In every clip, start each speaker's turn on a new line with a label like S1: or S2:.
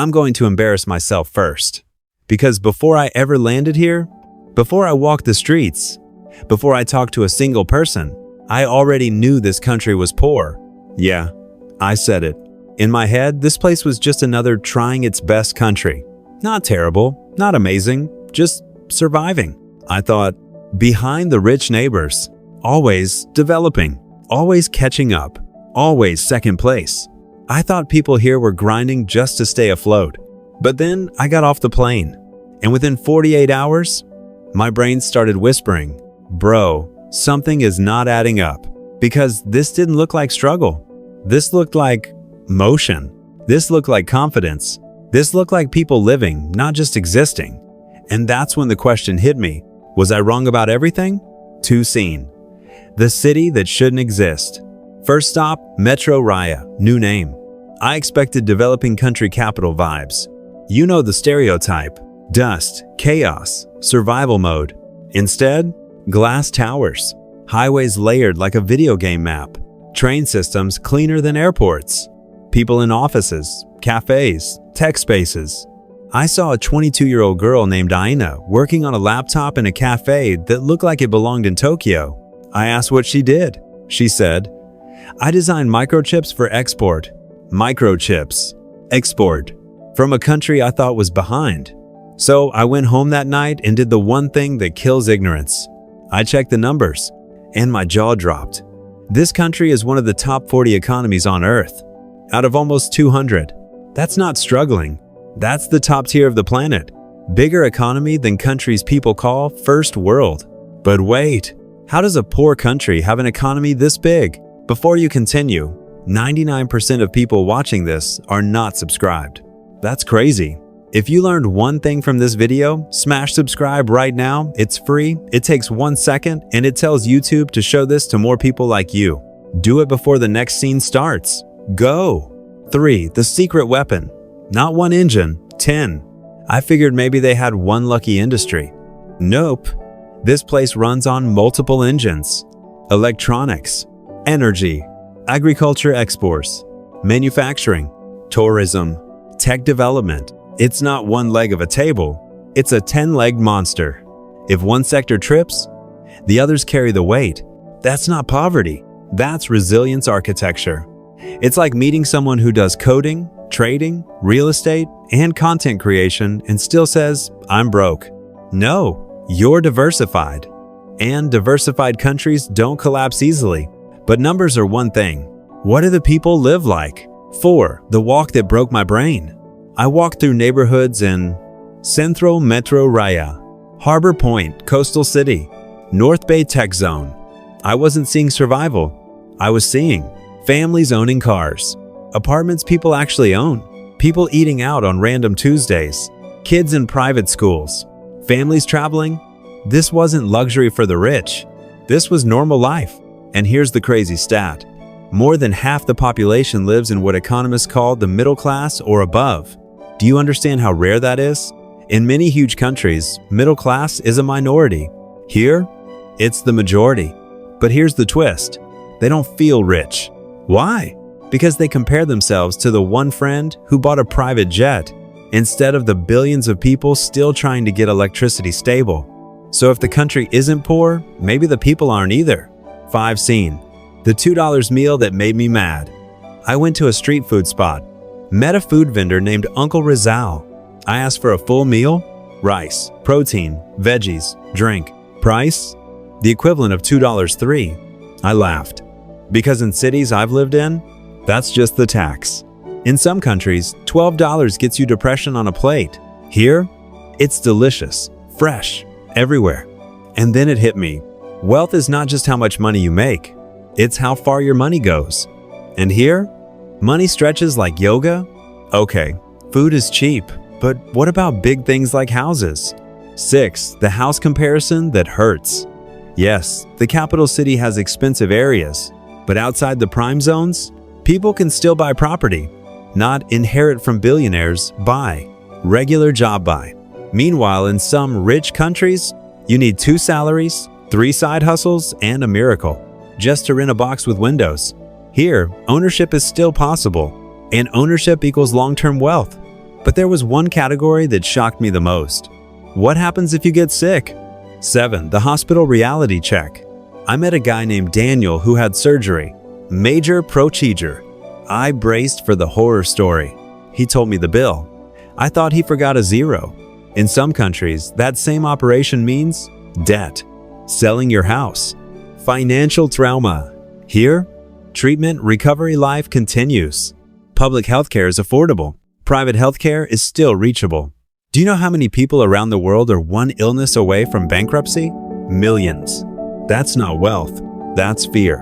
S1: I'm going to embarrass myself first. Because before I ever landed here, before I walked the streets, before I talked to a single person, I already knew this country was poor. Yeah, I said it. In my head, this place was just another trying its best country. Not terrible, not amazing, just surviving. I thought, behind the rich neighbors, always developing, always catching up, always second place. I thought people here were grinding just to stay afloat. But then I got off the plane, and within 48 hours, my brain started whispering, bro, something is not adding up. Because this didn't look like struggle. This looked like motion. This looked like confidence. This looked like people living, not just existing. And that's when the question hit me. Was I wrong about everything? Too soon. The city that shouldn't exist. First stop, Metro Raya, new name. I expected developing country capital vibes. You know the stereotype. Dust, chaos, survival mode. Instead, glass towers. Highways layered like a video game map. Train systems cleaner than airports. People in offices, cafes, tech spaces. I saw a 22-year-old girl named Aina working on a laptop in a cafe that looked like it belonged in Tokyo. I asked what she did. She said, I designed microchips for export. Microchips. Export. From a country I thought was behind. So I went home that night and did the one thing that kills ignorance. I checked the numbers, and my jaw dropped. This country is one of the top 40 economies on Earth. Out of almost 200. That's not struggling. That's the top tier of the planet. Bigger economy than countries people call first world. But wait, how does a poor country have an economy this big? Before you continue, 99% of people watching this are not subscribed. That's crazy. If you learned one thing from this video, smash subscribe right now. It's free, it takes 1 second, and it tells YouTube to show this to more people like you. Do it before the next scene starts. Go! 3. The secret weapon. Not one engine, 10. I figured maybe they had one lucky industry. Nope. This place runs on multiple engines. Electronics, energy, agriculture exports, manufacturing, tourism, tech development. It's not one leg of a table, it's a 10-legged monster. If one sector trips, the others carry the weight. That's not poverty, that's resilience architecture. It's like meeting someone who does coding, trading, real estate, and content creation and still says, I'm broke. No, you're diversified. And diversified countries don't collapse easily. But numbers are one thing. What do the people live like? 4. The walk that broke my brain. I walked through neighborhoods in Centro Metro Raya, Harbor Point, Coastal City, North Bay Tech Zone. I wasn't seeing survival. I was seeing families owning cars, apartments people actually own, people eating out on random Tuesdays, kids in private schools, families traveling. This wasn't luxury for the rich. This was normal life. And here's the crazy stat. More than half the population lives in what economists call the middle class or above. Do you understand how rare that is? In many huge countries, middle class is a minority. Here, it's the majority. But here's the twist. They don't feel rich. Why? Because they compare themselves to the one friend who bought a private jet, instead of the billions of people still trying to get electricity stable. So if the country isn't poor, maybe the people aren't either. 5. Scene. The $2 meal that made me mad. I went to a street food spot. Met a food vendor named Uncle Rizal. I asked for a full meal, rice, protein, veggies, drink. Price? The equivalent of $2.03. I laughed. Because in cities I've lived in, that's just the tax. In some countries, $12 gets you depression on a plate. Here, it's delicious, fresh, everywhere. And then it hit me. Wealth is not just how much money you make. It's how far your money goes. And here, money stretches like yoga? Okay, food is cheap, but what about big things like houses? 6. The house comparison that hurts. Yes, the capital city has expensive areas, but outside the prime zones, people can still buy property. Not inherit from billionaires, buy. Regular job buy. Meanwhile, in some rich countries, you need 2 salaries, 3 side hustles, and a miracle just to rent a box with windows. Here, ownership is still possible, and ownership equals long-term wealth. But there was one category that shocked me the most. What happens if you get sick? 7. The hospital reality check. I met a guy named Daniel who had surgery. Major procedure. I braced for the horror story. He told me the bill. I thought he forgot a zero. In some countries, that same operation means debt, selling your house, financial trauma. Here, treatment, recovery, life continues. Public healthcare is affordable. Private healthcare is still reachable. Do you know how many people around the world are one illness away from bankruptcy? Millions. That's not wealth, that's fear.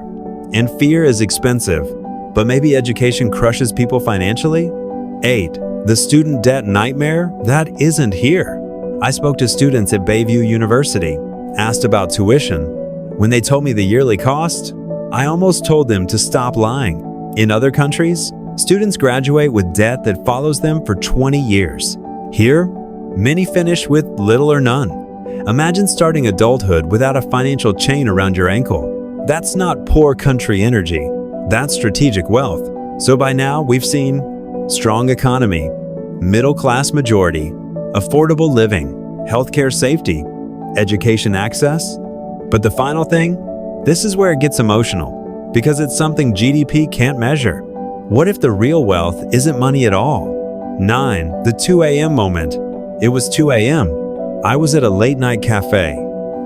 S1: And fear is expensive. But maybe education crushes people financially? 8. The student debt nightmare? That isn't here. I spoke to students at Bayview University, asked about tuition. When they told me the yearly cost, I almost told them to stop lying. In other countries, students graduate with debt that follows them for 20 years. Here, many finish with little or none. Imagine starting adulthood without a financial chain around your ankle. That's not poor country energy. That's strategic wealth. So by now, we've seen strong economy, middle-class majority, affordable living, healthcare safety, education access. But the final thing? This is where it gets emotional, because it's something GDP can't measure. What if the real wealth isn't money at all? 9. The 2 a.m. moment. It was 2 a.m. I was at a late-night cafe,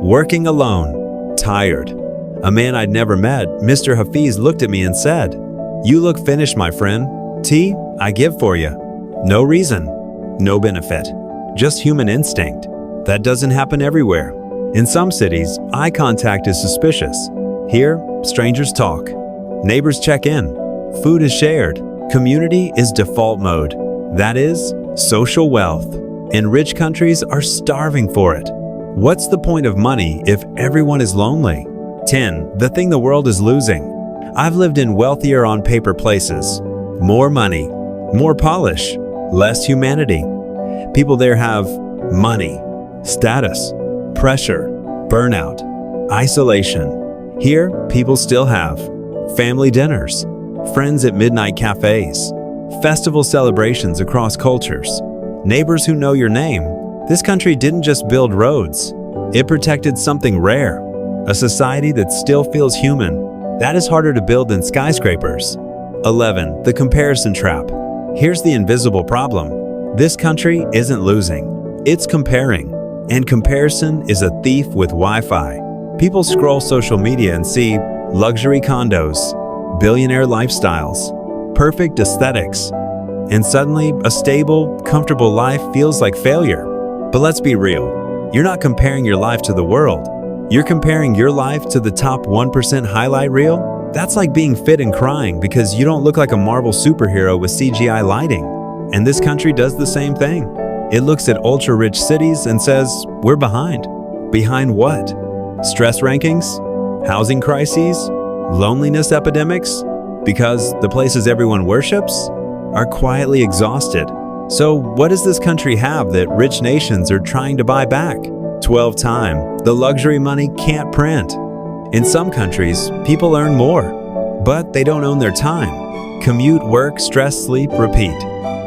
S1: working alone, tired. A man I'd never met, Mr. Hafiz, looked at me and said, "You look finished, my friend. Tea? I give for you." No reason, no benefit, just human instinct. That doesn't happen everywhere. In some cities, eye contact is suspicious. Here, strangers talk. Neighbors check in. Food is shared. Community is default mode. That is social wealth. And rich countries are starving for it. What's the point of money if everyone is lonely? 10. The thing the world is losing. I've lived in wealthier on paper places. More money, more polish, less humanity. People there have money, status, pressure, burnout, isolation. Here, people still have family dinners, friends at midnight cafes, festival celebrations across cultures, neighbors who know your name. This country didn't just build roads. It protected something rare, a society that still feels human. That is harder to build than skyscrapers. 11. The comparison trap. Here's the invisible problem. This country isn't losing. It's comparing. And comparison is a thief with Wi-Fi. People scroll social media and see luxury condos, billionaire lifestyles, perfect aesthetics. And suddenly, a stable, comfortable life feels like failure. But let's be real. You're not comparing your life to the world. You're comparing your life to the top 1% highlight reel? That's like being fit and crying because you don't look like a Marvel superhero with CGI lighting. And this country does the same thing. It looks at ultra-rich cities and says, we're behind. Behind what? Stress rankings? Housing crises? Loneliness epidemics? Because the places everyone worships are quietly exhausted. So what does this country have that rich nations are trying to buy back? 12 time. The luxury money can't print. In some countries, people earn more, but they don't own their time. Commute, work, stress, sleep, repeat.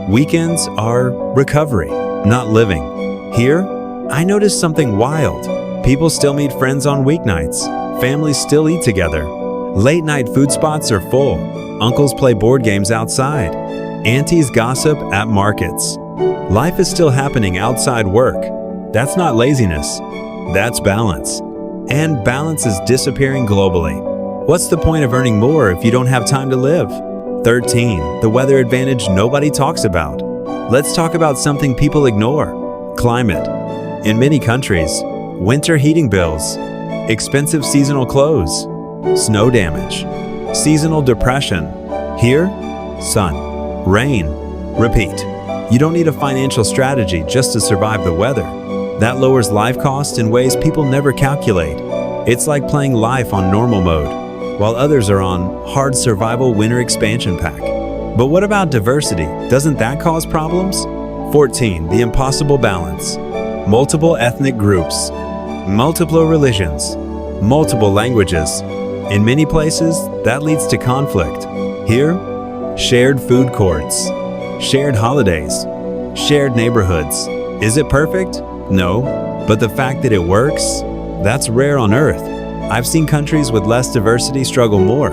S1: Weekends are recovery, not living. Here, I noticed something wild. People still meet friends on weeknights. Families still eat together. Late night food spots are full. Uncles play board games outside. Aunties gossip at markets. Life is still happening outside work. That's not laziness. That's balance. And balance is disappearing globally. What's the point of earning more if you don't have time to live? 13. The weather advantage nobody talks about. Let's talk about something people ignore. Climate. In many countries, winter heating bills, expensive seasonal clothes, snow damage, seasonal depression. Here, sun, rain, repeat. You don't need a financial strategy just to survive the weather. That lowers life costs in ways people never calculate. It's like playing life on normal mode, while others are on hard survival winter expansion pack. But what about diversity? Doesn't that cause problems? 14. The impossible balance. Multiple ethnic groups, multiple religions, multiple languages. In many places, that leads to conflict. Here, shared food courts, shared holidays, Shared neighborhoods. Is it perfect? No. But the fact that it works? That's rare on Earth. I've seen countries with less diversity struggle more.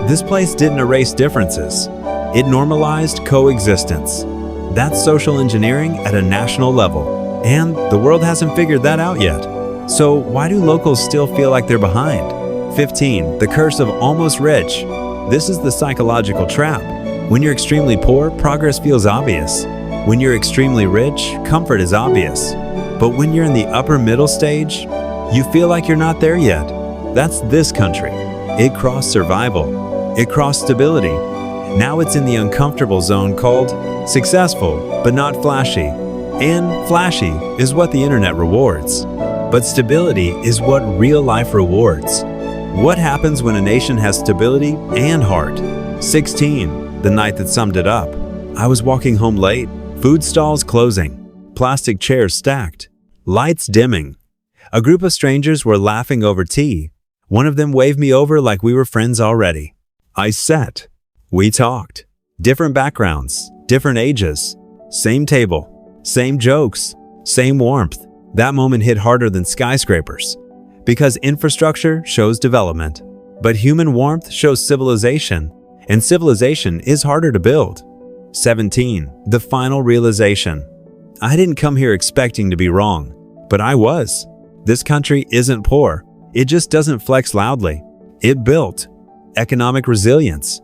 S1: This place didn't erase differences. It normalized coexistence. That's social engineering at a national level. And the world hasn't figured that out yet. So why do locals still feel like they're behind? 15. The curse of almost rich. This is the psychological trap. When you're extremely poor, progress feels obvious. When you're extremely rich, comfort is obvious. But when you're in the upper middle stage, you feel like you're not there yet. That's this country. It crossed survival. It crossed stability. Now it's in the uncomfortable zone called successful, but not flashy. And flashy is what the internet rewards. But stability is what real life rewards. What happens when a nation has stability and heart? 16. The night that summed it up. I was walking home late. Food stalls closing. Plastic chairs stacked. Lights dimming. A group of strangers were laughing over tea. One of them waved me over like we were friends already. I sat. We talked. Different backgrounds, different ages. Same table, same jokes, same warmth. That moment hit harder than skyscrapers. Because infrastructure shows development. But human warmth shows civilization. And civilization is harder to build. 17. The final realization. I didn't come here expecting to be wrong. But I was. This country isn't poor. It just doesn't flex loudly. It built economic resilience,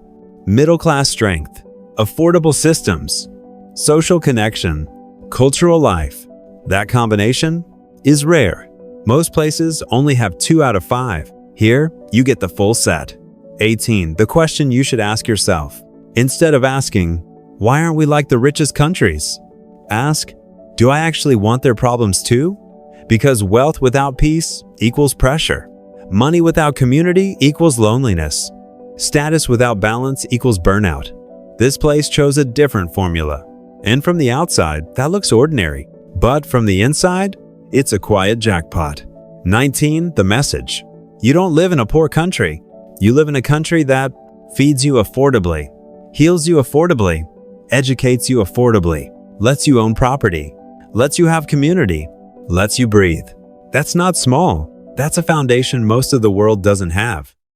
S1: middle-class strength, affordable systems, social connection, cultural life. That combination is rare. Most places only have 2 out of 5. Here, you get the full set. 18. The question you should ask yourself. Instead of asking, why aren't we like the richest countries? Ask, do I actually want their problems too? Because wealth without peace equals pressure. Money without community equals loneliness. Status without balance equals burnout. This place chose a different formula. And from the outside, that looks ordinary. But from the inside, it's a quiet jackpot. 19. The message. You don't live in a poor country. You live in a country that feeds you affordably, heals you affordably, educates you affordably, lets you own property, lets you have community, lets you breathe. That's not small. That's a foundation most of the world doesn't have.